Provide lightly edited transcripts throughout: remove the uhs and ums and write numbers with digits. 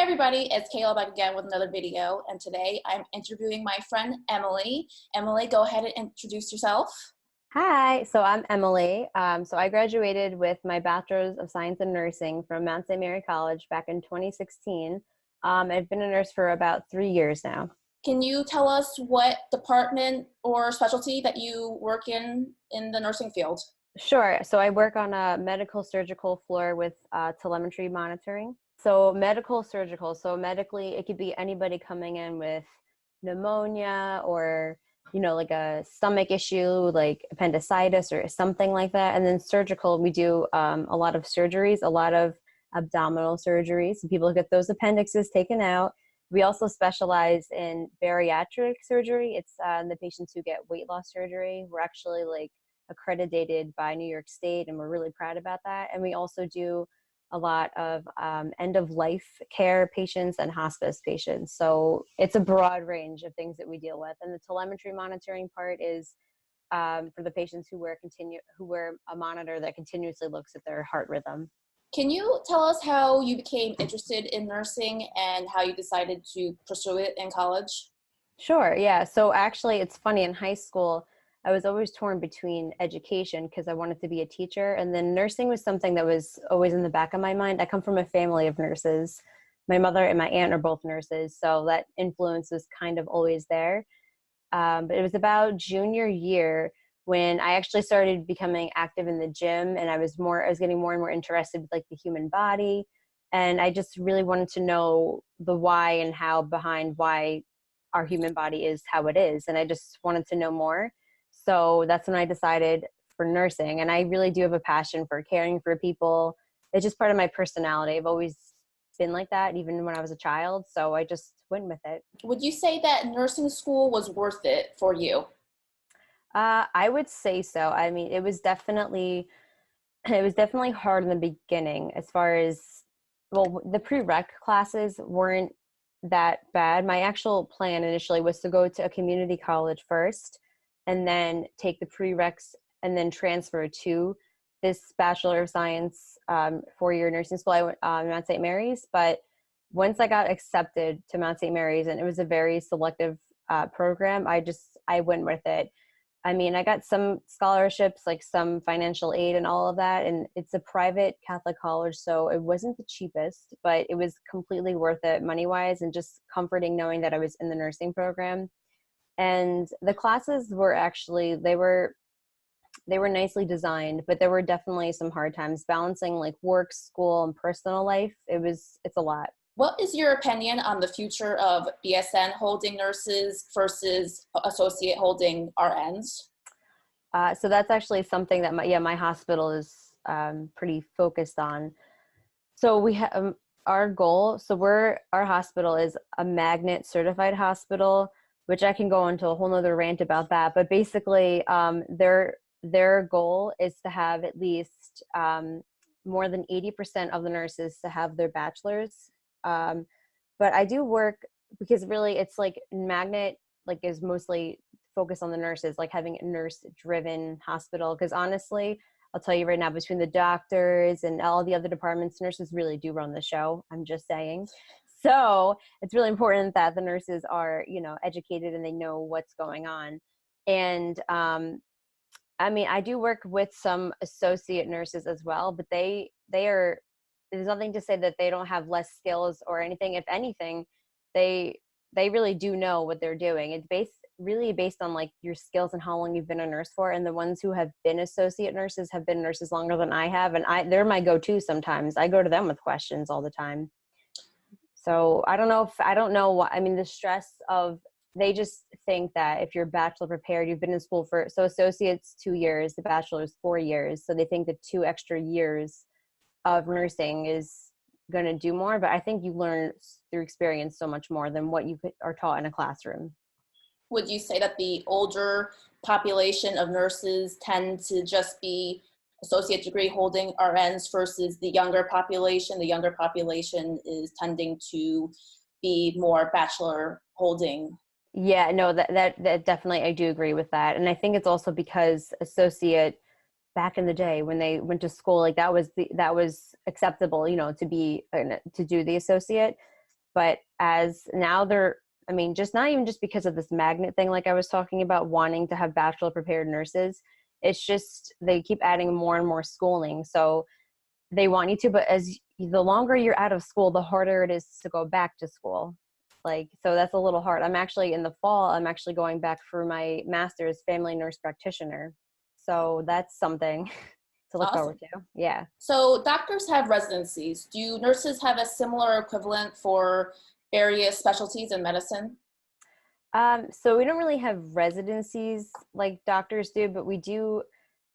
everybody, it's Kayla back again with another video, and today I'm interviewing my friend Emily. Emily, go ahead and introduce yourself. Hi, so I'm Emily. So I graduated with my Bachelor's of Science in Nursing from Mount St. Mary College back in 2016. I've been a nurse for about 3 years now. Can you tell us what department or specialty that you work in the nursing field? Sure. So I work on a medical surgical floor with telemetry monitoring. So medical surgical, so medically, it could be anybody coming in with pneumonia or, like a stomach issue, like appendicitis or something like that. And then surgical, we do a lot of surgeries, a lot of abdominal surgeries. So people get those appendixes taken out. We also specialize in bariatric surgery. It's the patients who get weight loss surgery. We're actually accredited by New York State, and we're really proud about that. And we also do a lot of end-of-life care patients and hospice patients. So it's a broad range of things that we deal with. And the telemetry monitoring part is for the patients who wear a monitor that continuously looks at their heart rhythm. Can you tell us how you became interested in nursing and how you decided to pursue it in college? Sure, yeah. So actually, it's funny, in high school, I was always torn between education because I wanted to be a teacher, and then nursing was something that was always in the back of my mind. I come from a family of nurses. My mother and my aunt are both nurses, so that influence was kind of always there. But it was about junior year when I actually started becoming active in the gym, and I was getting more and more interested with the human body, and I just really wanted to know the why and how behind why our human body is how it is, and I just wanted to know more. So that's when I decided for nursing. And I really do have a passion for caring for people. It's just part of my personality. I've always been like that, even when I was a child. So I just went with it. Would you say that nursing school was worth it for you? I would say so. I mean, it was definitely hard in the beginning as far as, well, the prereq classes weren't that bad. My actual plan initially was to go to a community college first, and then take the prereqs and then transfer to this Bachelor of Science 4-year nursing school. I went Mount St. Mary's, but once I got accepted to Mount St. Mary's, and it was a very selective program, I went with it. I mean, I got some scholarships, like some financial aid and all of that, and it's a private Catholic college, so it wasn't the cheapest, but it was completely worth it money-wise, and just comforting knowing that I was in the nursing program. And the classes were actually, they were nicely designed, but there were definitely some hard times balancing work, school, and personal life. It's a lot. What is your opinion on the future of BSN holding nurses versus associate holding RNs? So that's actually something that my hospital is pretty focused on. So we have our goal. So our hospital is a magnet certified hospital, which I can go into a whole nother rant about that. But basically, their goal is to have at least more than 80% of the nurses to have their bachelor's. But I do work because really it's magnet is mostly focused on the nurses, having a nurse-driven hospital. Because honestly, I'll tell you right now, between the doctors and all the other departments, nurses really do run the show. I'm just saying. So it's really important that the nurses are, educated and they know what's going on. And I mean, I do work with some associate nurses as well, but there's nothing to say that they don't have less skills or anything. If anything, they really do know what they're doing. It's really based on your skills and how long you've been a nurse for. And the ones who have been associate nurses have been nurses longer than I have. And they're my go-to sometimes. I go to them with questions all the time. So I don't know what, I mean, the stress of, they just think that if you're bachelor prepared, you've been in school so associate's 2 years, the bachelor's 4 years. So they think that 2 extra years of nursing is going to do more, but I think you learn through experience so much more than what you are taught in a classroom. Would you say that the older population of nurses tend to just be associate degree holding RNs versus the younger population? The younger population is tending to be more bachelor holding. Yeah, no, that definitely, I do agree with that. And I think it's also because associate, back in the day when they went to school, that was acceptable, to do the associate. But as now I mean, just not even just because of this magnet thing, like I was talking about, wanting to have bachelor prepared nurses, it's just they keep adding more and more schooling. So they want you to, but as the longer you're out of school, the harder it is to go back to school. Like, so that's a little hard. I'm actually in the fall, I'm actually going back for my master's family nurse practitioner. So that's something to look Awesome. forward to. Yeah. So doctors have residencies. Do nurses have a similar equivalent for various specialties in medicine? So we don't really have residencies like doctors do, but we do.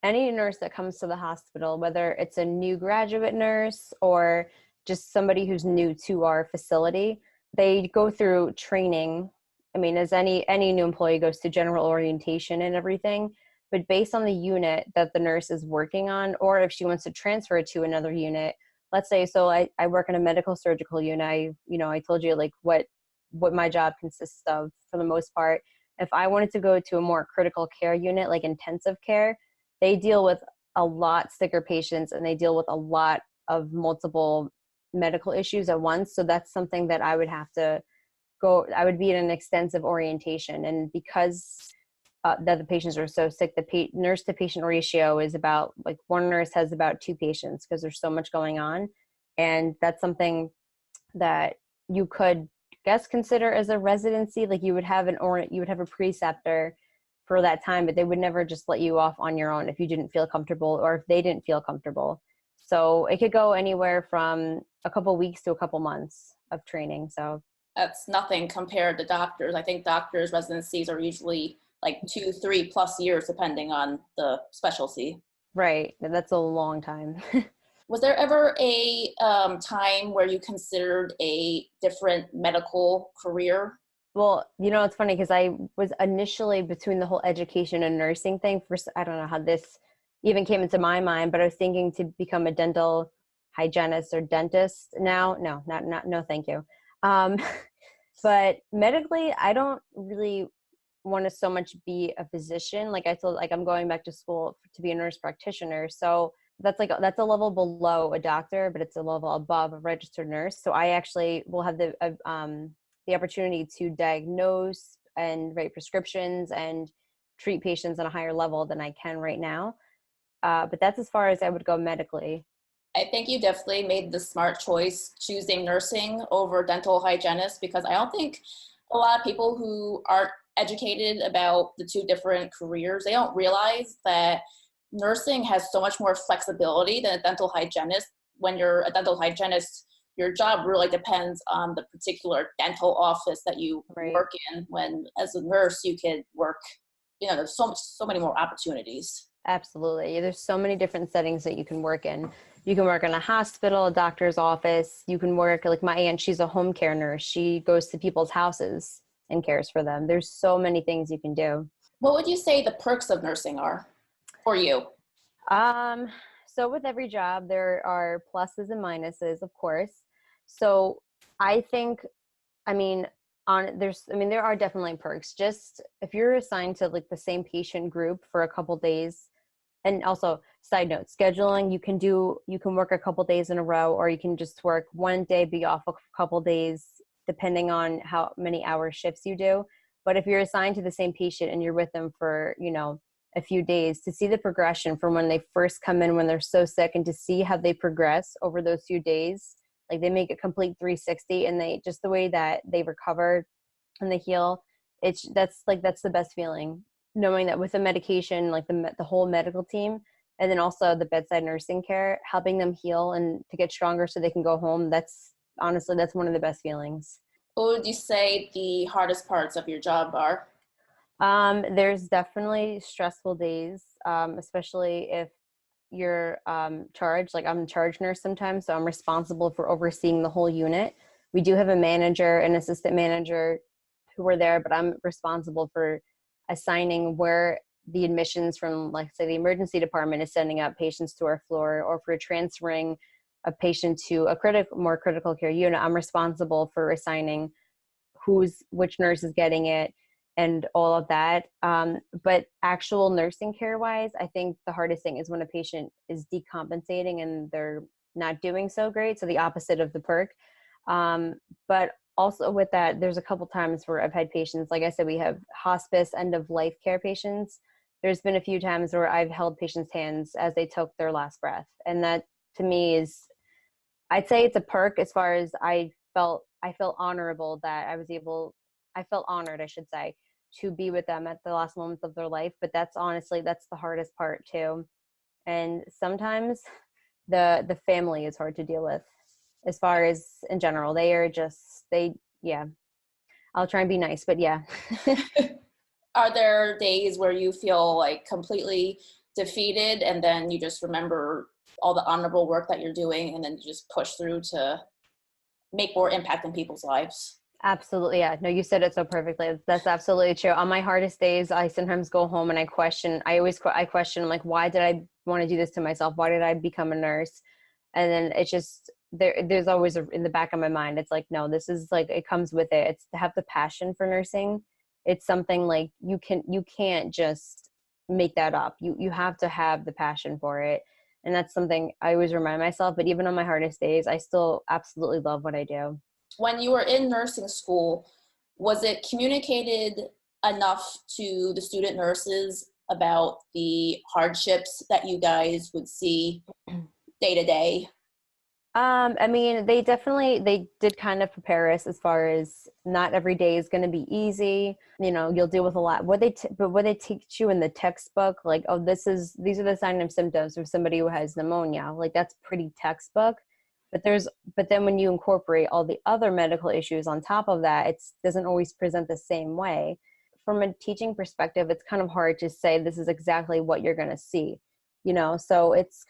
Any nurse that comes to the hospital, whether it's a new graduate nurse or just somebody who's new to our facility, they go through training. I mean, as any new employee goes to general orientation and everything, but based on the unit that the nurse is working on, or if she wants to transfer to another unit, let's say, so I work in a medical surgical unit. I told you like what my job consists of for the most part. If I wanted to go to a more critical care unit, like intensive care, they deal with a lot sicker patients and they deal with a lot of multiple medical issues at once. So that's something that I would have to I would be in an extensive orientation. And because that the patients are so sick, the nurse to patient ratio is about, like, one nurse has about 2 patients because there's so much going on. And that's something that you could consider as a residency. Like, you would have a preceptor for that time, but they would never just let you off on your own if you didn't feel comfortable or if they didn't feel comfortable. So it could go anywhere from a couple weeks to a couple months of training. So That's nothing compared to doctors. I think doctors' residencies are usually like 2, 3+ years, depending on the specialty. right, that's a long time. Was there ever a time where you considered a different medical career? Well, it's funny because I was initially between the whole education and nursing thing. First, I don't know how this even came into my mind, but I was thinking to become a dental hygienist or dentist now. No, no, thank you. Um, but medically, I don't really want to so much be a physician. Like I told, like I'm going back to school to be a nurse practitioner. So that's a level below a doctor, but it's a level above a registered nurse. So I actually will have the opportunity to diagnose and write prescriptions and treat patients on a higher level than I can right now. But that's as far as I would go medically. I think you definitely made the smart choice choosing nursing over dental hygienist, because I don't think a lot of people who aren't educated about the two different careers, they don't realize that nursing has so much more flexibility than a dental hygienist. When you're a dental hygienist, your job really depends on the particular dental office that you Right. work in. When as a nurse, you could work, there's so many more opportunities. Absolutely. There's so many different settings that you can work in. You can work in a hospital, a doctor's office. You can work, like my aunt, she's a home care nurse. She goes to people's houses and cares for them. There's so many things you can do. What would you say the perks of nursing are for you? Um, so with every job, there are pluses and minuses, of course. So I think, I mean, there are definitely perks. Just if you're assigned to like the same patient group for a couple days, and also side note, scheduling, you can work a couple days in a row, or you can just work one day, be off a couple days, depending on how many hour shifts you do. But if you're assigned to the same patient and you're with them for, a few days, to see the progression from when they first come in when they're so sick and to see how they progress over those few days, like they make a complete 360 and they just the way that they recover and they heal, that's the best feeling, knowing that with the medication, like the whole medical team, and then also the bedside nursing care, helping them heal and to get stronger so they can go home. That's honestly, that's one of the best feelings. What would you say the hardest parts of your job are? There's definitely stressful days, especially if you're charged. Like I'm a charge nurse sometimes, so I'm responsible for overseeing the whole unit. We do have a manager and assistant manager who are there, but I'm responsible for assigning where the admissions from, like, say, the emergency department is sending out patients to our floor, or for transferring a patient to a more critical care unit. I'm responsible for assigning which nurse is getting it and all of that. But actual nursing care wise, I think the hardest thing is when a patient is decompensating and they're not doing so great. So the opposite of the perk. But also with that, there's a couple times where I've had patients, like I said, we have hospice end of life care patients. There's been a few times where I've held patients' hands as they took their last breath. And that to me is, I'd say it's a perk as far as I felt honorable that I felt honored, I should say, to be with them at the last moments of their life. But that's honestly, that's the hardest part too. And sometimes the family is hard to deal with as far as in general. Yeah, I'll try and be nice, but yeah. Are there days where you feel like completely defeated and then you just remember all the honorable work that you're doing and then you just push through to make more impact in people's lives? Absolutely. Yeah. No, you said it so perfectly. That's absolutely true. On my hardest days, I sometimes go home and I question, like, why did I want to do this to myself? Why did I become a nurse? And then it's just, there's always in the back of my mind, it's like, no, this is like, it comes with it. It's to have the passion for nursing. It's something like you can't just make that up. You have to have the passion for it. And that's something I always remind myself, but even on my hardest days, I still absolutely love what I do. When you were in nursing school, was it communicated enough to the student nurses about the hardships that you guys would see day to day? I mean, they did kind of prepare us as far as not every day is going to be easy. You know, you'll deal with a lot. But what they teach you in the textbook, like, oh, these are the signs and symptoms of somebody who has pneumonia. Like, that's pretty textbook. But then when you incorporate all the other medical issues on top of that, it doesn't always present the same way. From a teaching perspective, it's kind of hard to say this is exactly what you're going to see, you know? So it's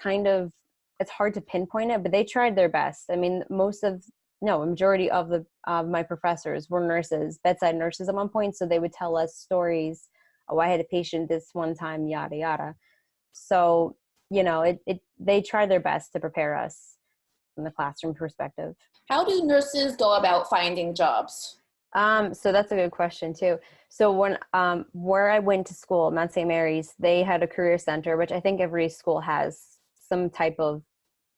hard to pinpoint it, but they tried their best. I mean, a majority of my professors were nurses, bedside nurses at one point. So they would tell us stories. Oh, I had a patient this one time, yada, yada. So, you know, they tried their best to prepare us from the classroom perspective. How do nurses go about finding jobs? So that's a good question too. So when, where I went to school, Mount St. Mary's, they had a career center, which I think every school has some type of,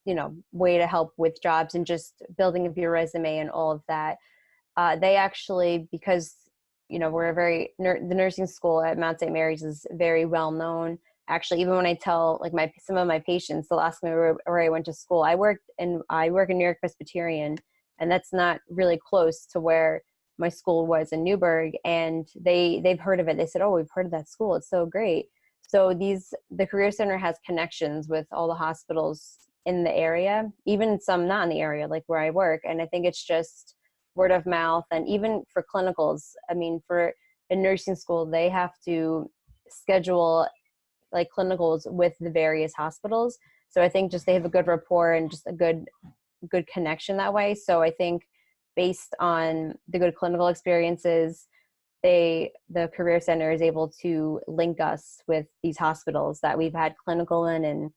you know, way to help with jobs and just building up your resume and all of that. They actually, because, you know, we're the nursing school at Mount St. Mary's is very well known. Actually, even when I tell like some of my patients, they'll ask me where I went to school. I work in New York Presbyterian, and that's not really close to where my school was in Newburgh. And they've heard of it. They said, "Oh, we've heard of that school. It's so great." So the Career Center has connections with all the hospitals in the area, even some not in the area, like where I work. And I think it's just word of mouth. And even for clinicals, I mean, for a nursing school, they have to schedule like clinicals with the various hospitals. So I think just they have a good rapport and just a good connection that way. So I think based on the good clinical experiences, the Career Center is able to link us with these hospitals that we've had clinical in, and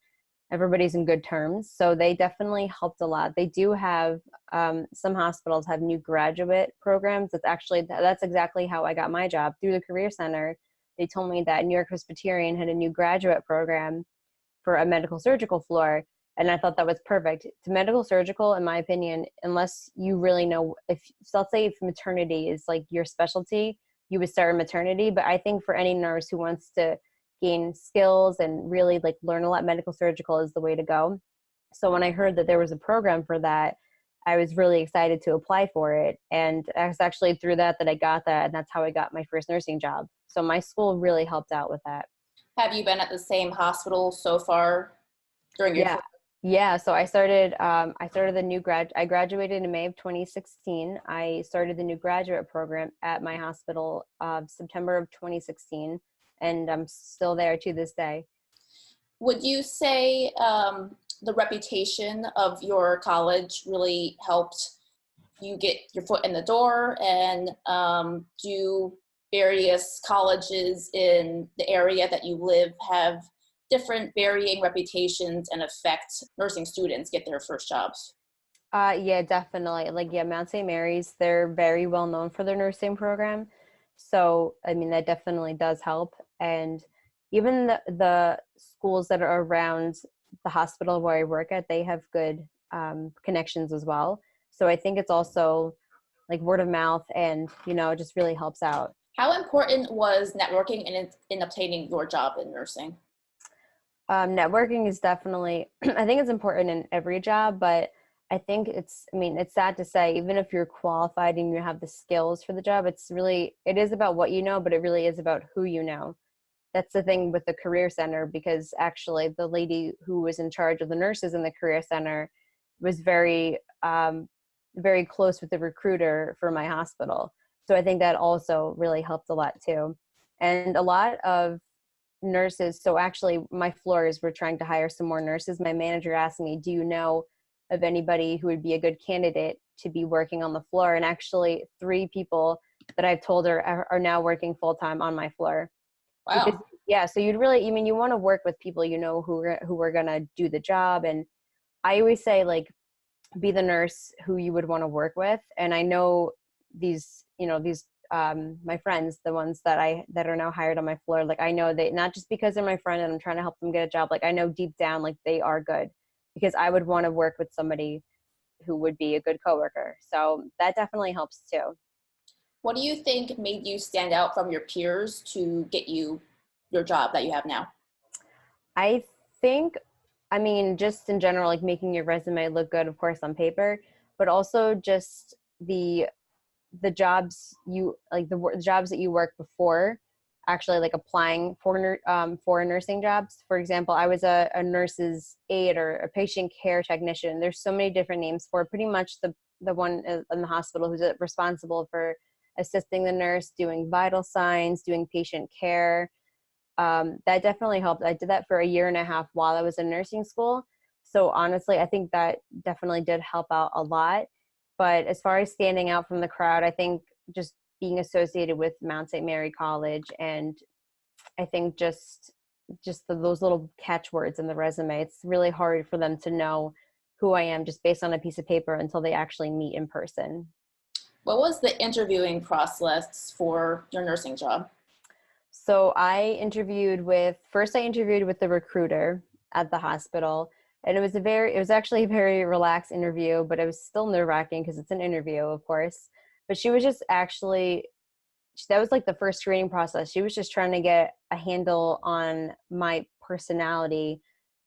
everybody's in good terms. So they definitely helped a lot. They do have, some hospitals have new graduate programs. That's exactly how I got my job, through the Career Center. They told me that New York Presbyterian had a new graduate program for a medical surgical floor. And I thought that was perfect. To medical surgical, in my opinion, unless you really know, so let's say if maternity is like your specialty, you would start in maternity. But I think for any nurse who wants to gain skills and really like learn a lot, medical surgical is the way to go. So when I heard that there was a program for that, I was really excited to apply for it. And it was actually through that I got that. And that's how I got my first nursing job. So my school really helped out with that. Have you been at the same hospital so far during your Yeah, so I graduated in May of 2016. I started the new graduate program at my hospital September of 2016, and I'm still there to this day. Would you say the reputation of your college really helped you get your foot in the door? And do various colleges in the area that you live have different varying reputations and affect nursing students get their first jobs? Yeah, definitely. Like, yeah, Mount St. Mary's, they're very well known for their nursing program. So, I mean, that definitely does help. And even the schools that are around the hospital where I work at, they have good connections as well. So I think it's also like word of mouth, and, it just really helps out. How important was networking in obtaining your job in nursing? Networking is definitely, I think it's important in every job, but I think it's sad to say, even if you're qualified and you have the skills for the job, it is about what you know, but it really is about who you know. That's the thing with the Career Center, because actually the lady who was in charge of the nurses in the Career Center was very, very close with the recruiter for my hospital. So I think that also really helped a lot too. And a lot of nurses, so actually my floors were trying to hire some more nurses. My manager asked me, do you know of anybody who would be a good candidate to be working on the floor? And actually 3 people that I've told her are now working full-time on my floor. Wow. Because, yeah, so you'd really, you want to work with people, who are going to do the job. And I always say, like, be the nurse who you would want to work with. And I know these my friends, the ones that are now hired on my floor, like, I know they, not just because they're my friend and I'm trying to help them get a job, like, I know deep down, like, they are good, because I would want to work with somebody who would be a good coworker. So that definitely helps too. What do you think made you stand out from your peers to get you your job that you have now? I think, just in general, like, making your resume look good, of course, on paper, but also just the jobs the jobs that you worked before actually, like, applying for nursing jobs. For example, I was a nurse's aide or a patient care technician. There's so many different names for it. Pretty much the one in the hospital who's responsible for assisting the nurse, doing vital signs, doing patient care. That definitely helped. I did that for 1.5 years while I was in nursing school. So honestly, I think that definitely did help out a lot. But as far as standing out from the crowd, I think just being associated with Mount St. Mary College, and I think just those little catchwords in the resume, it's really hard for them to know who I am just based on a piece of paper until they actually meet in person. What was the interviewing process for your nursing job? So I interviewed with the recruiter at the hospital, and it was actually a very relaxed interview, but it was still nerve-wracking because it's an interview, of course. But she was just that was like the first screening process. She was just trying to get a handle on my personality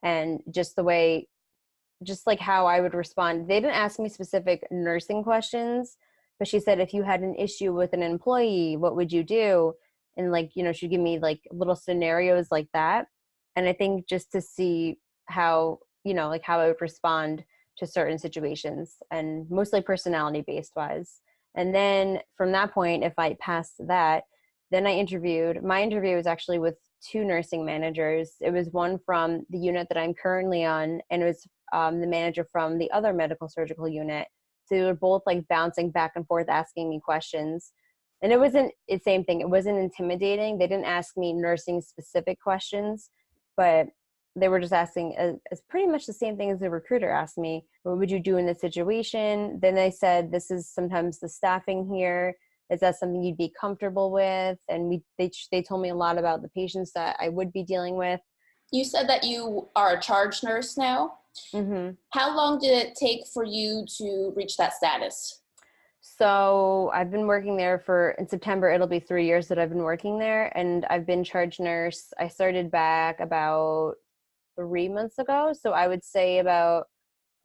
and just like how I would respond. They didn't ask me specific nursing questions, but she said, if you had an issue with an employee, what would you do? And, like, she'd give me like little scenarios like that. And I think just to see how, like, how I would respond to certain situations, and mostly personality based wise. And then from that point, if I passed that, then my interview was actually with 2 nursing managers. It was one from the unit that I'm currently on, and it was the manager from the other medical surgical unit. So they were both, like, bouncing back and forth, asking me questions. And it wasn't the same thing. It wasn't intimidating. They didn't ask me nursing specific questions, but they were just asking as pretty much the same thing as the recruiter asked me. What would you do in this situation? Then they said, this is sometimes the staffing here. Is that something you'd be comfortable with? And they told me a lot about the patients that I would be dealing with. You said that you are a charge nurse now. Mm-hmm. How long did it take for you to reach that status? So I've been working there in September, it'll be 3 years that I've been working there, and I've been charge nurse. I started back about 3 months ago. So I would say about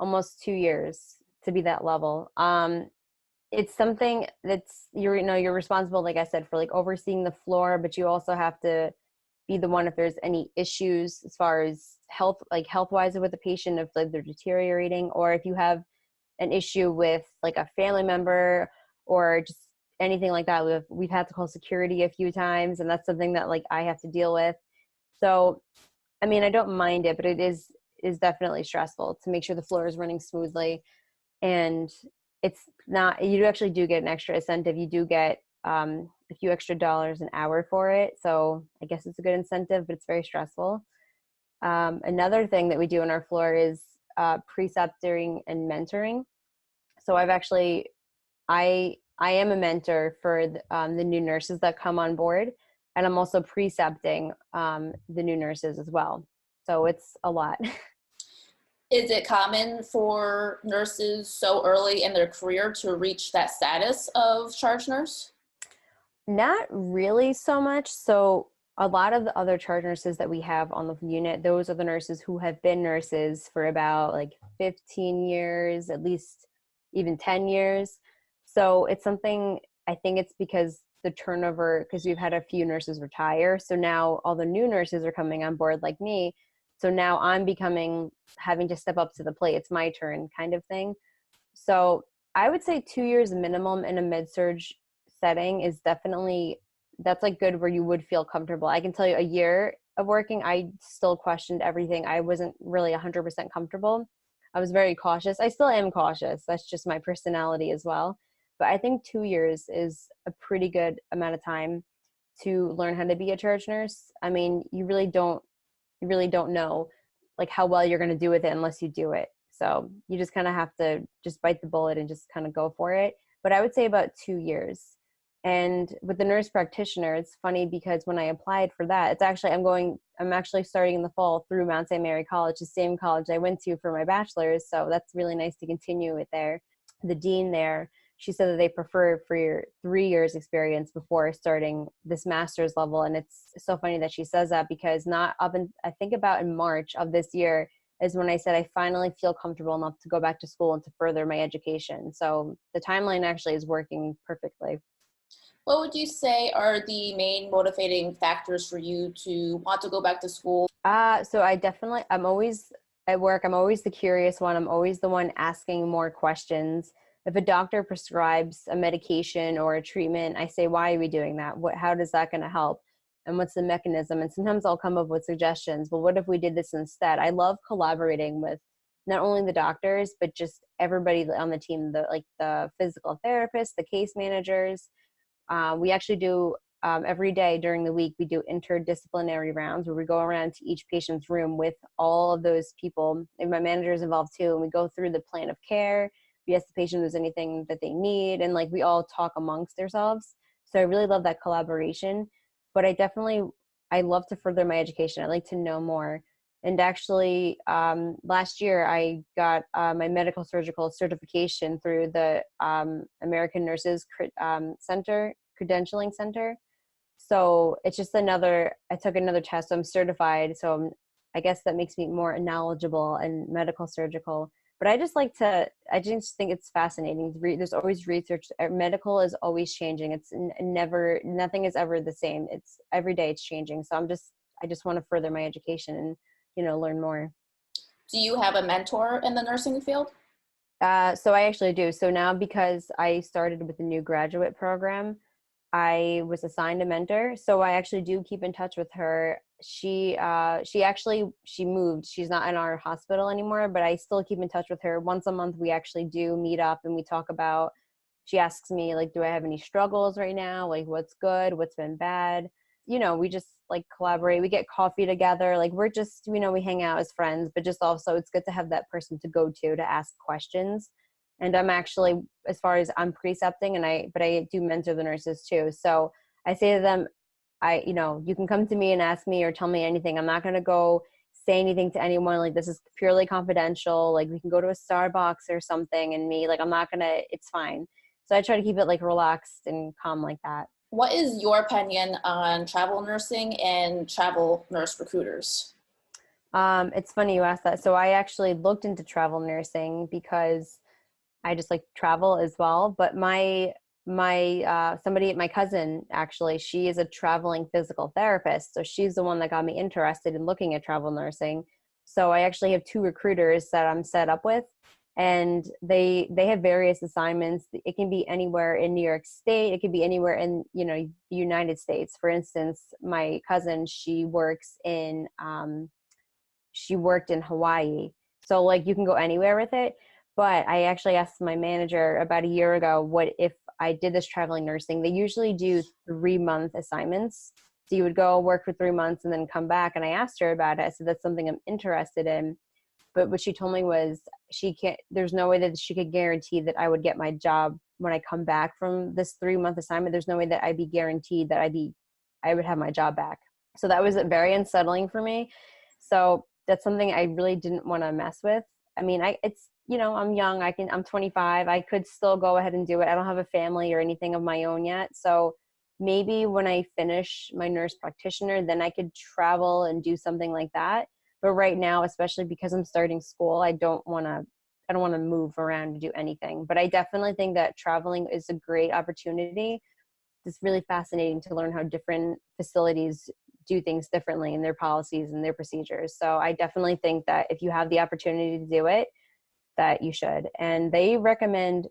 almost 2 years to be that level. It's something that's, you're responsible, like I said, for, like, overseeing the floor, but you also have to be the one if there's any issues as far as health wise with the patient, if, like, they're deteriorating, or if you have an issue with, like, a family member or just anything like that. We've had to call security a few times, and that's something that, like, I have to deal with. So, I don't mind it, but it is definitely stressful to make sure the floor is running smoothly. And it's not, you actually do get an extra incentive. You do get a few extra dollars an hour for it. So I guess it's a good incentive, but it's very stressful. Another thing that we do on our floor is precepting and mentoring. So I am a mentor for the new nurses that come on board, and I'm also precepting the new nurses as well. So it's a lot. Is it common for nurses so early in their career to reach that status of charge nurse? Not really so much. So a lot of the other charge nurses that we have on the unit, those are the nurses who have been nurses for about like 15 years, at least even 10 years. So it's something, I think it's because the turnover, because we've had a few nurses retire. So now all the new nurses are coming on board like me. So now I'm having to step up to the plate. It's my turn kind of thing. So I would say 2 years minimum in a med-surg setting is definitely, that's like good where you would feel comfortable. I can tell you a year of working, I still questioned everything. I wasn't really 100% comfortable. I was very cautious. I still am cautious. That's just my personality as well. But I think 2 years is a pretty good amount of time to learn how to be a charge nurse. I mean, you really don't know like how well you're going to do with it unless you do it. So you just kind of have to just bite the bullet and just kind of go for it. But I would say about 2 years. And with the nurse practitioner, it's funny because when I applied for that, I'm actually starting in the fall through Mount St. Mary College, the same college I went to for my bachelor's. So that's really nice to continue it there. The dean there, she said that they prefer for your 3 years experience before starting this master's level. And it's so funny that she says that because I think about in March of this year is when I said I finally feel comfortable enough to go back to school and to further my education. So the timeline actually is working perfectly. What would you say are the main motivating factors for you to want to go back to school? So I'm always at work. I'm always the curious one. I'm always the one asking more questions. If a doctor prescribes a medication or a treatment, I say, why are we doing that? How does that going to help? And what's the mechanism? And sometimes I'll come up with suggestions. Well, what if we did this instead? I love collaborating with not only the doctors, but just everybody on the team, the physical therapists, the case managers. We actually do every day during the week, we do interdisciplinary rounds where we go around to each patient's room with all of those people. And my manager is involved too. And we go through the plan of care. We ask the patient if there's anything that they need. And like we all talk amongst ourselves. So I really love that collaboration. But I love to further my education. I like to know more. And actually, last year I got my medical surgical certification through the American Nurses Credentialing Center. So it's just I took another test, so I'm certified. So I guess that makes me more knowledgeable in medical surgical. But I just think it's fascinating to read. There's always research. Medical is always changing. It's nothing is ever the same. It's every day it's changing. So I just want to further my education and, learn more. Do you have a mentor in the nursing field? So I actually do. So now because I started with the new graduate program, I was assigned a mentor. So I actually do keep in touch with her. She moved. She's not in our hospital anymore, but I still keep in touch with her. Once a month, we actually do meet up and we talk about, she asks me like, do I have any struggles right now? Like what's good, what's been bad? We just like collaborate. We get coffee together. Like we're just, we hang out as friends, but just also it's good to have that person to go to ask questions. And I'm actually, as far as I'm precepting but I do mentor the nurses too. So I say to them, you can come to me and ask me or tell me anything. I'm not going to go say anything to anyone. Like this is purely confidential. Like we can go to a Starbucks or something and it's fine. So I try to keep it like relaxed and calm like that. What is your opinion on travel nursing and travel nurse recruiters? It's funny you asked that. So I actually looked into travel nursing because I just like travel as well. But my cousin, actually, she is a traveling physical therapist. So she's the one that got me interested in looking at travel nursing. So I actually have 2 recruiters that I'm set up with, and they have various assignments. It can be anywhere in New York State. It could be anywhere in, the United States. For instance, my cousin, she worked in Hawaii. So like you can go anywhere with it. But I actually asked my manager about a year ago, what if I did this traveling nursing? They usually do 3-month assignments. So you would go work for 3 months and then come back. And I asked her about it. So that's something I'm interested in. But what she told me was there's no way that she could guarantee that I would get my job when I come back from this 3-month assignment. There's no way that I'd be guaranteed that I would have my job back. So that was very unsettling for me. So that's something I really didn't want to mess with. I mean, it's, you know, I'm young. I'm 25. I could still go ahead and do it. I don't have a family or anything of my own yet. So maybe when I finish my nurse practitioner, then I could travel and do something like that. But right now, especially because I'm starting school, I don't want to move around to do anything. But I definitely think that traveling is a great opportunity. It's really fascinating to learn how different facilities do things differently in their policies and their procedures. So I definitely think that if you have the opportunity to do it, that you should. And they recommend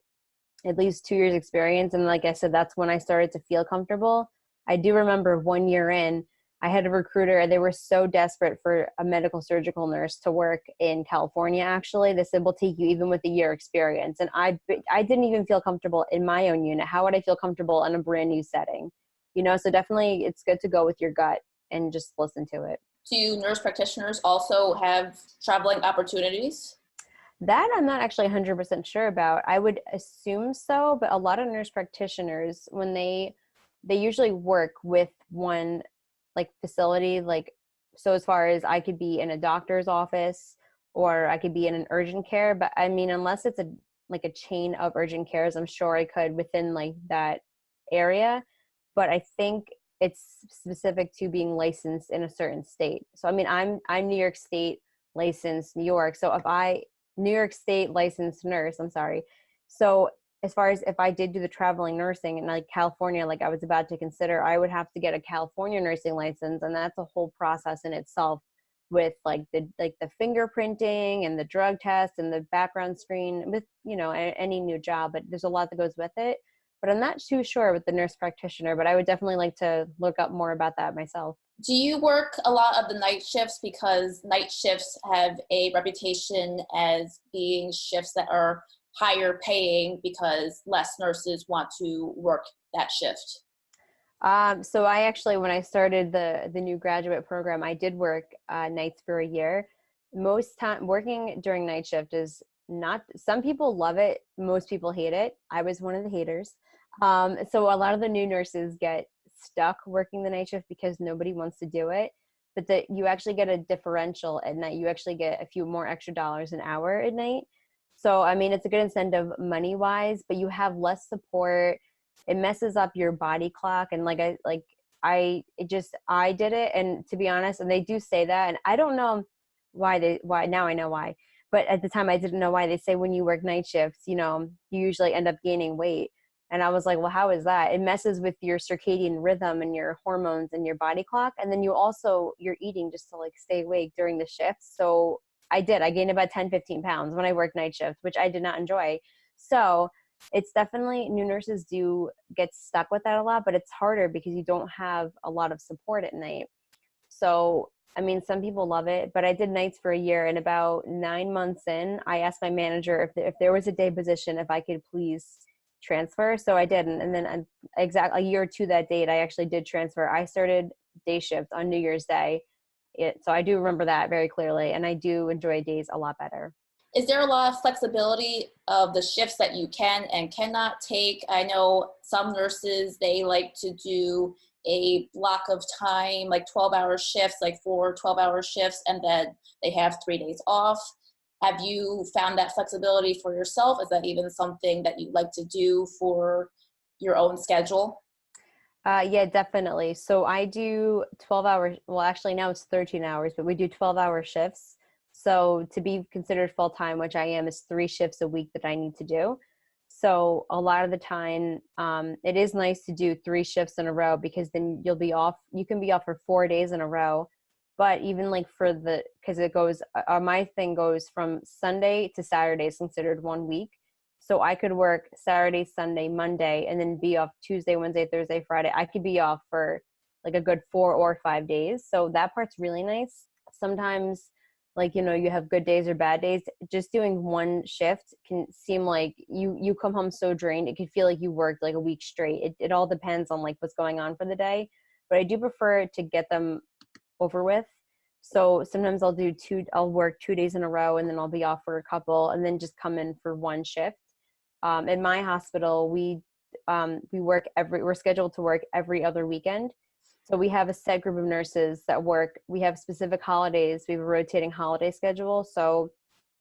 at least 2 years experience. And like I said, that's when I started to feel comfortable. I do remember 1 year in, I had a recruiter, they were so desperate for a medical surgical nurse to work in California. Actually, they said, we'll take you even with a year experience. And I didn't even feel comfortable in my own unit. How would I feel comfortable in a brand new setting? You know, so definitely it's good to go with your gut and just listen to it. Do nurse practitioners also have traveling opportunities? That I'm not actually 100% sure about. I would assume so, but a lot of nurse practitioners, when they usually work with one like facility, like, so as far as I could be in a doctor's office or I could be in an urgent care, but I mean, unless it's like a chain of urgent cares, I'm sure I could within like that area. But I think it's specific to being licensed in a certain state. So I mean, I'm New York State licensed, New York. So New York State licensed nurse, I'm sorry. So as far as if I did do the traveling nursing in like California, like I was about to consider, I would have to get a California nursing license. And that's a whole process in itself with like the fingerprinting and the drug test and the background screen with, you know, any new job, but there's a lot that goes with it. But I'm not too sure with the nurse practitioner, but I would definitely like to look up more about that myself. Do you work a lot of the night shifts, because night shifts have a reputation as being shifts that are higher paying because less nurses want to work that shift? So I actually, when I started the new graduate program, I did work nights for a year. Most time working during night shift is not, some people love it. Most people hate it. I was one of the haters. So a lot of the new nurses get stuck working the night shift because nobody wants to do it, but that you actually get a differential at night. You actually get a few more extra dollars an hour at night. So, I mean, it's a good incentive money wise, but you have less support. It messes up your body clock. And I did it. And to be honest, and they do say that, and I don't know why now I know why, but at the time I didn't know why. They say when you work night shifts, you know, you usually end up gaining weight. And I was like, well, how is that? It messes with your circadian rhythm and your hormones and your body clock. And then you're eating just to like stay awake during the shifts. So I gained about 10, 15 pounds when I worked night shift, which I did not enjoy. So it's definitely, new nurses do get stuck with that a lot, but it's harder because you don't have a lot of support at night. So, I mean, some people love it, but I did nights for a year, and about 9 months in, I asked my manager if there was a day position, if I could please transfer. So I did. And then exactly a year to that date, I actually did transfer. I started day shift on New Year's Day. So I do remember that very clearly. And I do enjoy days a lot better. Is there a lot of flexibility of the shifts that you can and cannot take? I know some nurses, they like to do a block of time, like 12-hour shifts, like 4 12-hour shifts, and then they have 3 days off. Have you found that flexibility for yourself? Is that even something that you'd like to do for your own schedule? Yeah, definitely. So I do 12 hours. Well, actually now it's 13 hours, but we do 12-hour shifts. So to be considered full-time, which I am, is 3 shifts a week that I need to do. So a lot of the time, it is nice to do 3 shifts in a row, because then you'll be off. You can be off for 4 days in a row. But even like because it goes, my thing goes from Sunday to Saturday is considered 1 week. So I could work Saturday, Sunday, Monday, and then be off Tuesday, Wednesday, Thursday, Friday. I could be off for like a good 4 or 5 days. So that part's really nice. Sometimes, like, you know, you have good days or bad days. Just doing 1 shift can seem like you come home so drained. It could feel like you worked like a week straight. It all depends on like what's going on for the day. But I do prefer to get them over with. So sometimes I'll work 2 days in a row, and then I'll be off for a couple, and then just come in for 1 shift. In my hospital, we're scheduled to work every other weekend. So we have a set group of nurses that work. We have specific holidays. We have a rotating holiday schedule. So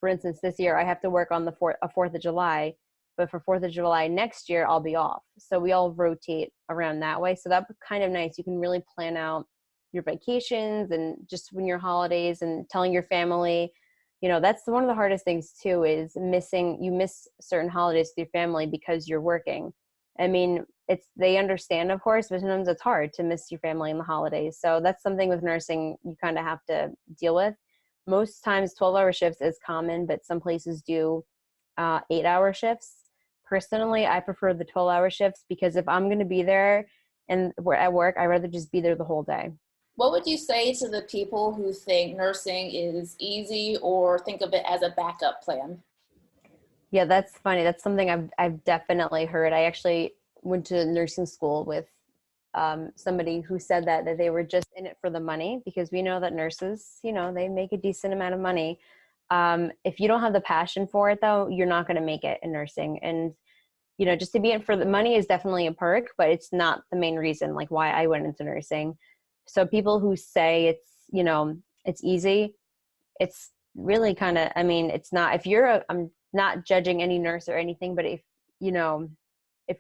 for instance, this year I have to work on the 4th of July, but for 4th of July next year, I'll be off. So we all rotate around that way. So that's kind of nice. You can really plan out your vacations and just when your holidays and telling your family, that's one of the hardest things too, is you miss certain holidays with your family because you're working. I mean, they understand, of course, but sometimes it's hard to miss your family in the holidays. So that's something with nursing you kind of have to deal with. Most times 12-hour shifts is common, but some places do 8-hour shifts. Personally, I prefer the 12-hour shifts because if I'm going to be there and we're at work, I'd rather just be there the whole day. What would you say to the people who think nursing is easy or think of it as a backup plan? Yeah, that's funny. That's something I've definitely heard. I actually went to nursing school with somebody who said that they were just in it for the money, because we know that nurses, they make a decent amount of money. If you don't have the passion for it, though, you're not going to make it in nursing. And, just to be in for the money is definitely a perk, but it's not the main reason, like why I went into nursing. So people who say it's easy, it's really kind of, it's not. I'm not judging any nurse or anything, but if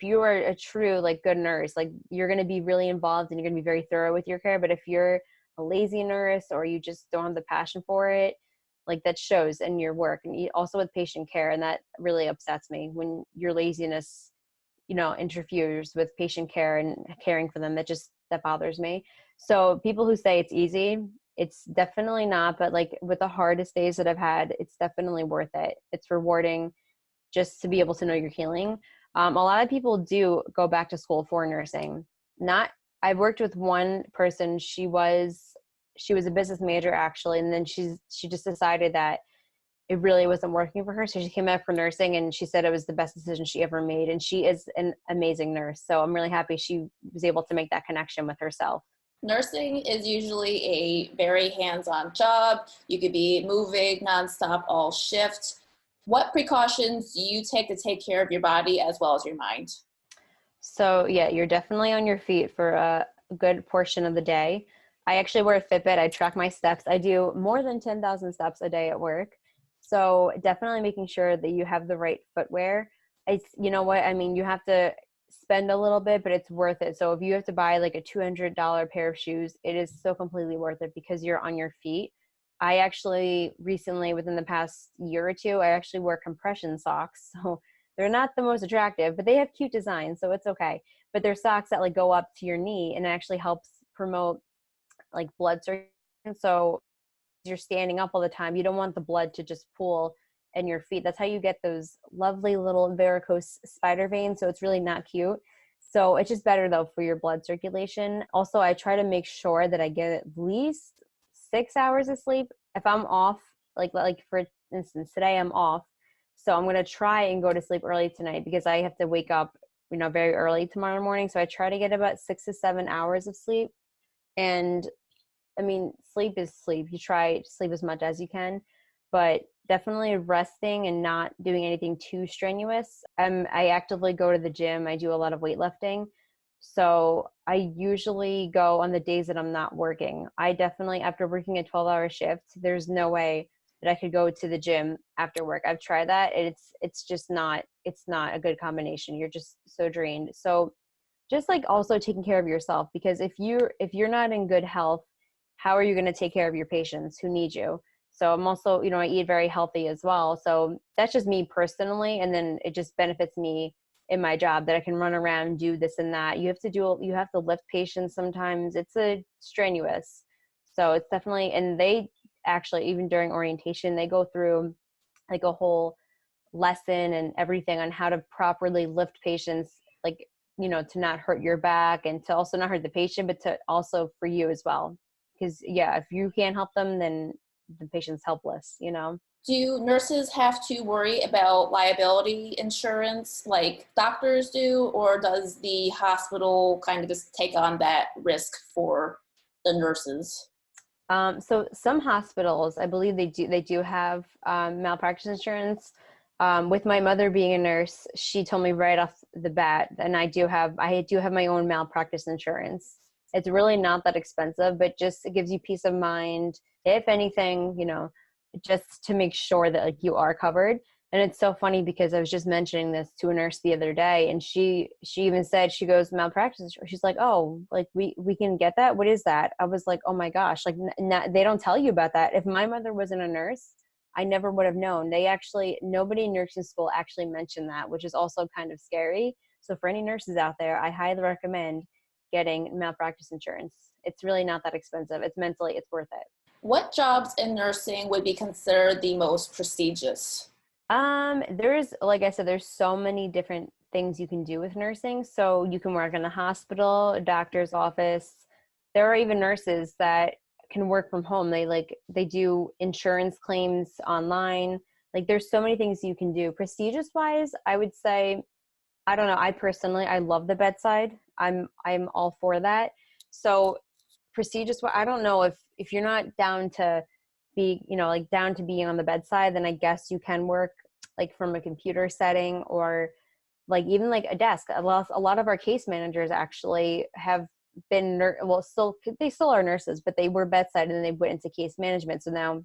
you are a true, like, good nurse, like, you're going to be really involved and you're going to be very thorough with your care. But if you're a lazy nurse or you just don't have the passion for it, like, that shows in your work, and also with patient care. And that really upsets me when your laziness, interferes with patient care and caring for them. That bothers me. So people who say it's easy, it's definitely not. But like with the hardest days that I've had, it's definitely worth it. It's rewarding just to be able to know you're healing. A lot of people do go back to school for nursing. I've worked with one person. She was a business major, actually. And then she just decided that it really wasn't working for her. So she came out for nursing, and she said it was the best decision she ever made. And she is an amazing nurse. So I'm really happy she was able to make that connection with herself. Nursing is usually a very hands-on job. You could be moving nonstop all shift. What precautions do you take to take care of your body as well as your mind? So yeah, you're definitely on your feet for a good portion of the day. I actually wear a Fitbit. I track my steps. I do more than 10,000 steps a day at work. So definitely making sure that you have the right footwear. You know what? You have to spend a little bit, but it's worth it. So if you have to buy like a $200 pair of shoes, it is so completely worth it because you're on your feet. I actually recently, within the past year or two, I actually wear compression socks. So they're not the most attractive, but they have cute designs, so it's okay. But they're socks that like go up to your knee, and it actually helps promote like blood circulation. So you're standing up all the time, you don't want the blood to just pool in your feet. That's how you get those lovely little varicose spider veins. So it's really not cute. So it's just better though for your blood circulation. Also, I try to make sure that I get at least 6 hours of sleep. If I'm off, like for instance, today I'm off. So I'm going to try and go to sleep early tonight because I have to wake up, very early tomorrow morning. So I try to get about 6 to 7 hours of sleep. And sleep is sleep. You try to sleep as much as you can, but definitely resting and not doing anything too strenuous. I actively go to the gym. I do a lot of weightlifting. So I usually go on the days that I'm not working. I definitely, after working a 12-hour shift, there's no way that I could go to the gym after work. I've tried that. And it's not a good combination. You're just so drained. So just like also taking care of yourself, because if you're not in good health, how are you going to take care of your patients who need you? So I'm also, I eat very healthy as well. So that's just me personally. And then it just benefits me in my job that I can run around, do this and that. You have to lift patients sometimes. It's strenuous. So it's definitely, and they actually, even during orientation, they go through like a whole lesson and everything on how to properly lift patients, like, to not hurt your back and to also not hurt the patient, but to also for you as well. Because if you can't help them, then the patient's helpless, Do nurses have to worry about liability insurance like doctors do, or does the hospital kind of just take on that risk for the nurses? So some hospitals, I believe they do have malpractice insurance. With my mother being a nurse, she told me right off the bat, and I do have my own malpractice insurance. It's really not that expensive, but just it gives you peace of mind. If anything, just to make sure that like you are covered. And it's so funny because I was just mentioning this to a nurse the other day, and she even said, she goes, malpractice. She's like, oh, like we can get that. What is that? I was like, oh my gosh, like they don't tell you about that. If my mother wasn't a nurse, I never would have known. Nobody in nursing school actually mentioned that, which is also kind of scary. So for any nurses out there, I highly recommend getting malpractice insurance. It's really not that expensive. It's worth it. What jobs in nursing would be considered the most prestigious? There's, like I said, there's so many different things you can do with nursing. So you can work in a hospital, a doctor's office. There are even nurses that can work from home. They do insurance claims online. Like there's so many things you can do. Prestigious wise, I would say, I don't know. I love the bedside. I'm all for that. So prestigious, I don't know if you're not down to be, like down to being on the bedside, then I guess you can work like from a computer setting, or like even like a desk. A lot of our case managers actually have been, they still are nurses, but they were bedside and then they went into case management. So now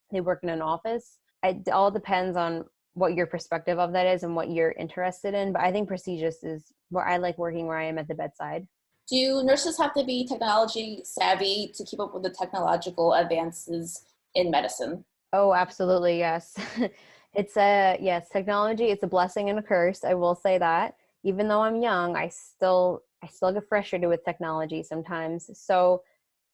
they work in an office. It all depends on what your perspective of that is and what you're interested in. But I think prestigious is where I like working, where I am at the bedside. Do nurses have to be technology savvy to keep up with the technological advances in medicine? Oh, absolutely. Yes. Yes, technology, it's a blessing and a curse. I will say that. Even though I'm young, I still get frustrated with technology sometimes. So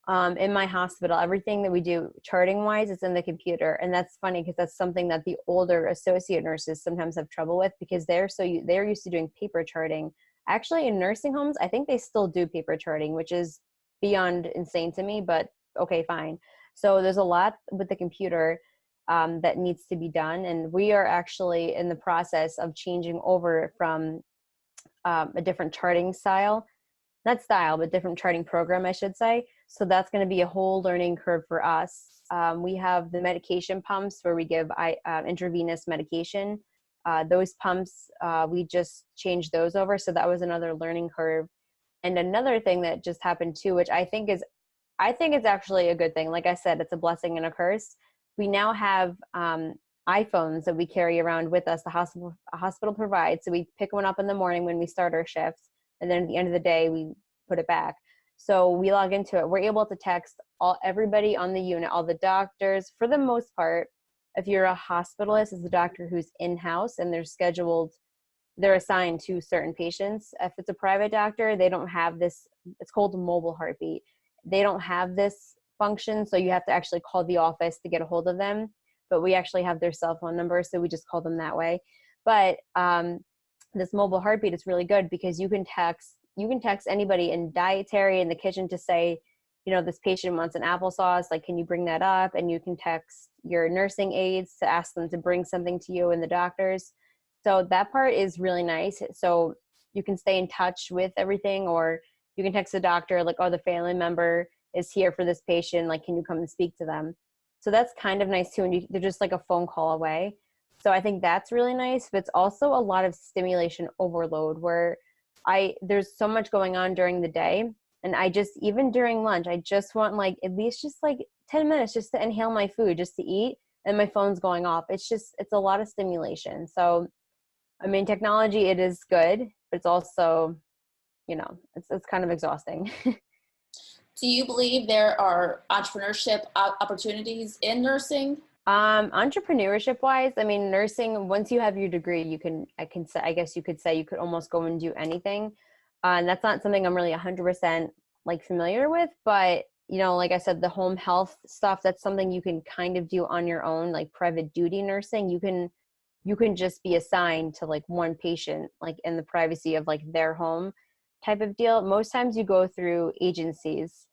in my hospital, everything that we do charting wise is in the computer. And that's funny because that's something that the older associate nurses sometimes have trouble with, because they're used to doing paper charting. Actually, in nursing homes, I think they still do paper charting, which is beyond insane to me, but okay, fine. So there's a lot with the computer that needs to be done. And we are actually in the process of changing over from a different charting style, not style, but different charting program, I should say. So that's going to be a whole learning curve for us. We have the medication pumps where we give intravenous medication. Those pumps, we just changed those over. So that was another learning curve. And another thing that just happened too, which I think it's actually a good thing. Like I said, it's a blessing and a curse. We now have iPhones that we carry around with us. The hospital provides. So we pick one up in the morning when we start our shifts, and then at the end of the day, we put it back. So we log into it. We're able to text everybody on the unit, all the doctors, for the most part. If you're a hospitalist, it's a doctor who's in-house and they're assigned to certain patients. If it's a private doctor, they don't have this. It's called a mobile heartbeat. They don't have this function, so you have to actually call the office to get a hold of them. But we actually have their cell phone number, so we just call them that way. But this mobile heartbeat is really good because you can text anybody in dietary in the kitchen to say, this patient wants an applesauce, like, can you bring that up? And you can text your nursing aides to ask them to bring something to you and the doctors. So that part is really nice. So you can stay in touch with everything, or you can text the doctor like, oh, the family member is here for this patient, like, can you come and speak to them? So that's kind of nice too. And they're just like a phone call away. So I think that's really nice, but it's also a lot of stimulation overload where there's so much going on during the day. And even during lunch, I just want like at least just like 10 minutes just to inhale my food, just to eat. And my phone's going off. It's a lot of stimulation. So, I mean, technology, it is good, but it's also, it's kind of exhausting. Do you believe there are entrepreneurship opportunities in nursing? Entrepreneurship wise, I mean, nursing, once you have your degree, I guess you could say you could almost go and do anything. And that's not something I'm really 100% like familiar with, but like I said, the home health stuff, that's something you can kind of do on your own, like private duty nursing. You can just be assigned to like one patient, like in the privacy of like their home type of deal. Most times you go through agencies.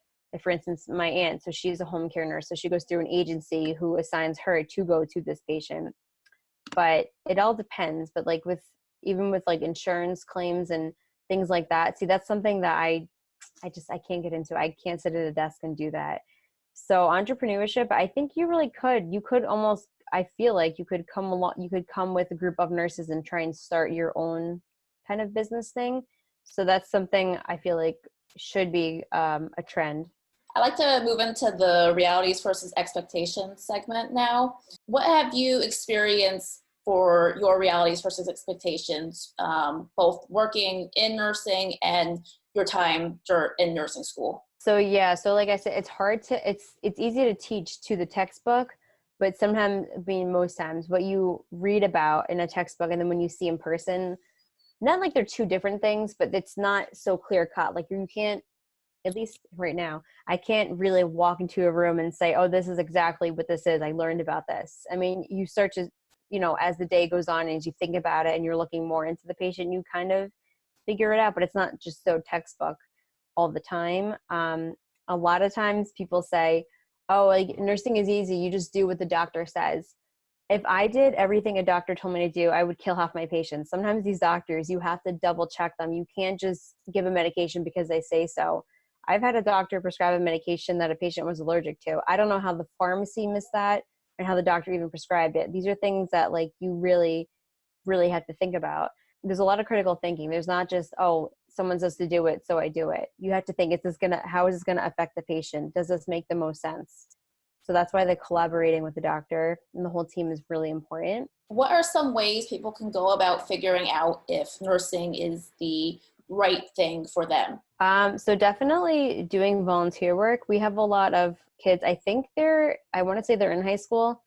For instance, my aunt, so she's a home care nurse, so she goes through an agency who assigns her to go to this patient. But it all depends. But like even with like insurance claims and things like that, see, that's something that I can't get into. I can't sit at a desk and do that. So entrepreneurship, I think you really could. You could almost, I feel like you could come with a group of nurses and try and start your own kind of business thing. So that's something I feel like should be a trend. I'd like to move into the realities versus expectations segment now. What have you experienced for your realities versus expectations, both working in nursing and your time in nursing school? So yeah, so like I said, it's hard to, it's easy to teach to the textbook, but sometimes, I mean, most times what you read about in a textbook and then when you see in person, not like they're two different things, but it's not so clear cut. Like you can't, at least right now, I can't really walk into a room and say, oh, this is exactly what this is. I learned about this. I mean, you start to, as the day goes on and as you think about it and you're looking more into the patient, you kind of figure it out, but it's not just so textbook all the time. A lot of times people say, oh, like nursing is easy. You just do what the doctor says. If I did everything a doctor told me to do, I would kill half my patients. Sometimes these doctors, you have to double check them. You can't just give a medication because they say so. I've had a doctor prescribe a medication that a patient was allergic to. I don't know how the pharmacy missed that and how the doctor even prescribed it. These are things that like you really, really have to think about. There's a lot of critical thinking. There's not just, oh, someone says to do it, so I do it. You have to think, how is this gonna affect the patient? Does this make the most sense? So that's why the collaborating with the doctor and the whole team is really important. What are some ways people can go about figuring out if nursing is the right thing for them? So definitely doing volunteer work. We have a lot of kids. I think I want to say they're in high school.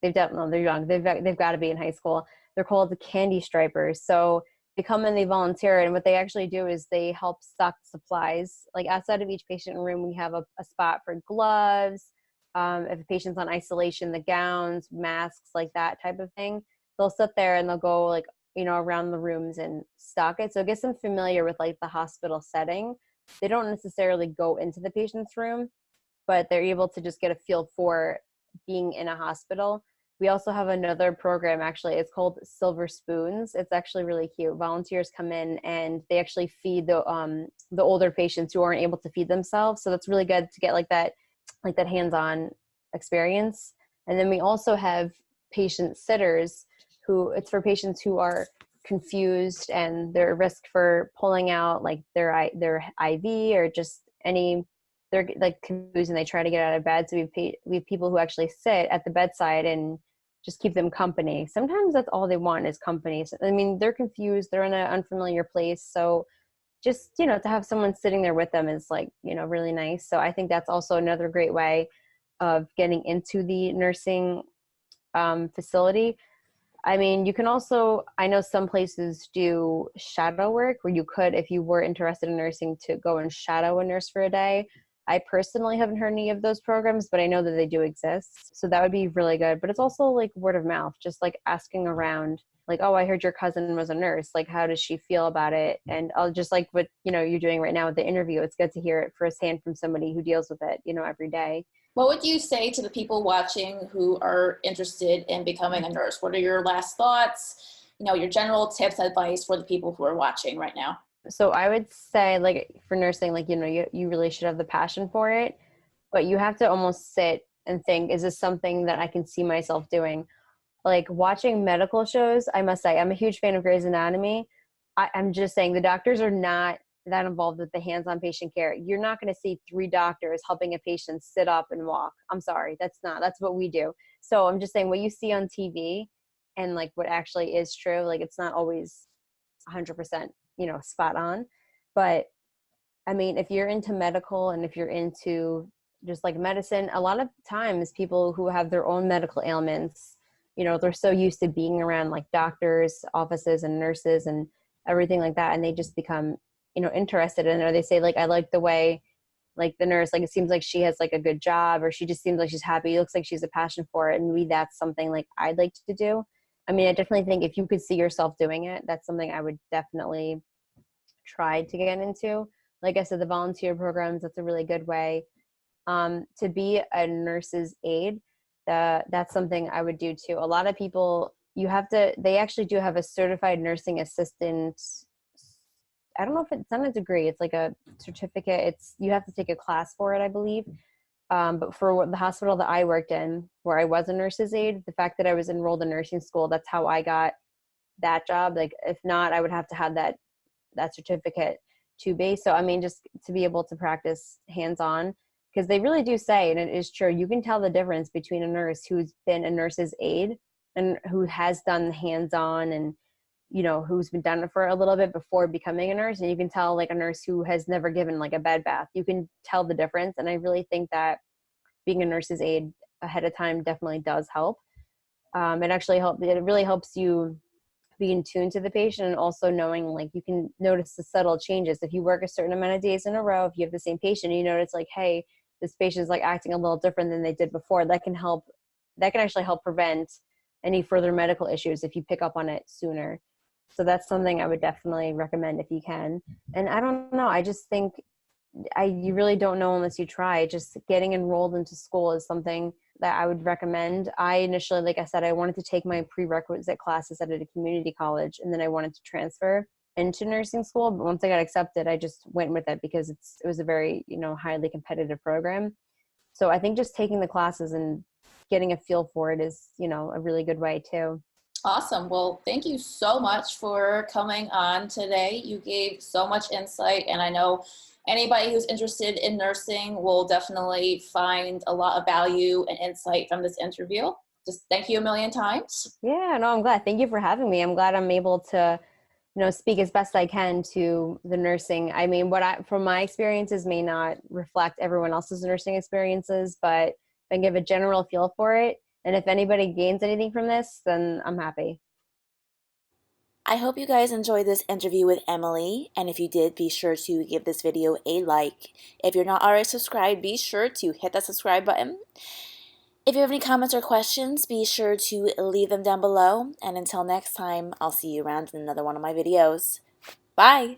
They're young. They've got to be in high school. They're called the candy stripers. So they come and they volunteer, and what they actually do is they help stock supplies. Like outside of each patient room, we have a spot for gloves. If a patient's on isolation, the gowns, masks, like that type of thing. They'll sit there and they'll go like, around the rooms and stock it. So it gets them familiar with like the hospital setting. They don't necessarily go into the patient's room, but they're able to just get a feel for being in a hospital. We also have another program, actually. It's called Silver Spoons. It's actually really cute. Volunteers come in and they actually feed the older patients who aren't able to feed themselves. So that's really good to get like that hands-on experience. And then we also have patient sitters it's for patients who are confused and they're at risk for pulling out like their IV or just they're like confused and they try to get out of bed. So we have people who actually sit at the bedside and just keep them company. Sometimes that's all they want is company. So, I mean, they're confused. They're in an unfamiliar place. So just, to have someone sitting there with them is like, really nice. So I think that's also another great way of getting into the nursing facility. I mean, you can also, I know some places do shadow work where you could, if you were interested in nursing, to go and shadow a nurse for a day. I personally haven't heard any of those programs, but I know that they do exist. So that would be really good. But it's also like word of mouth, just like asking around, like, oh, I heard your cousin was a nurse. Like, how does she feel about it? And I'll just like what, you're doing right now with the interview. It's good to hear it firsthand from somebody who deals with it, every day. What would you say to the people watching who are interested in becoming a nurse? What are your last thoughts? Your general tips, advice for the people who are watching right now? So I would say, like, for nursing, like, you really should have the passion for it, but you have to almost sit and think, is this something that I can see myself doing? Like watching medical shows, I must say, I'm a huge fan of Grey's Anatomy. I'm just saying the doctors are not that involved with the hands-on patient care. You're not going to see 3 doctors helping a patient sit up and walk. I'm sorry. That's what we do. So I'm just saying what you see on TV and like what actually is true, like it's not always 100%, spot on. But I mean, if you're into medical and if you're into just like medicine, a lot of times people who have their own medical ailments, they're so used to being around like doctors' offices and nurses and everything like that. And they just become interested in it, or they say like, I like the way like the nurse, like it seems like she has like a good job, or she just seems like she's happy. It looks like she's a passion for it. And maybe that's something like I'd like to do. I mean, I definitely think if you could see yourself doing it, that's something I would definitely try to get into. Like I said, the volunteer programs, that's a really good way. To be a nurse's aide, that's something I would do too. A lot of people, they actually do have a certified nursing assistant. I don't know if it's not a degree. It's like a certificate. You have to take a class for it, I believe. But for the hospital that I worked in, where I was a nurse's aide, the fact that I was enrolled in nursing school, that's how I got that job. Like if not, I would have to have that certificate to be. So I mean, just to be able to practice hands-on, because they really do say, and it is true, you can tell the difference between a nurse who's been a nurse's aide and who has done hands-on and, you know, who's been done it for a little bit before becoming a nurse. And you can tell like a nurse who has never given like a bed bath, you can tell the difference. And I really think that being a nurse's aide ahead of time definitely does help. It really helps you be in tune to the patient, and also knowing like you can notice the subtle changes. If you work a certain amount of days in a row, if you have the same patient, you notice like, hey, this patient is like acting a little different than they did before. That can actually help prevent any further medical issues if you pick up on it sooner. So that's something I would definitely recommend if you can. And I don't know, I just think you really don't know unless you try. Just getting enrolled into school is something that I would recommend. I initially, like I said, I wanted to take my prerequisite classes at a community college, and then I wanted to transfer into nursing school. But once I got accepted, I just went with it because it was a very, you know, highly competitive program. So I think just taking the classes and getting a feel for it is, you know, a really good way too. Awesome. Well, thank you so much for coming on today. You gave so much insight, and I know anybody who's interested in nursing will definitely find a lot of value and insight from this interview. Just thank you a million times. Yeah, no, I'm glad. Thank you for having me. I'm glad I'm able to, you know, speak as best I can to the nursing. I mean, from my experiences may not reflect everyone else's nursing experiences, but I can give a general feel for it. And if anybody gains anything from this, then I'm happy. I hope you guys enjoyed this interview with Emily, and if you did, be sure to give this video a like. If you're not already subscribed, be sure to hit that subscribe button. If you have any comments or questions, be sure to leave them down below, and until next time, I'll see you around in another one of my videos. Bye!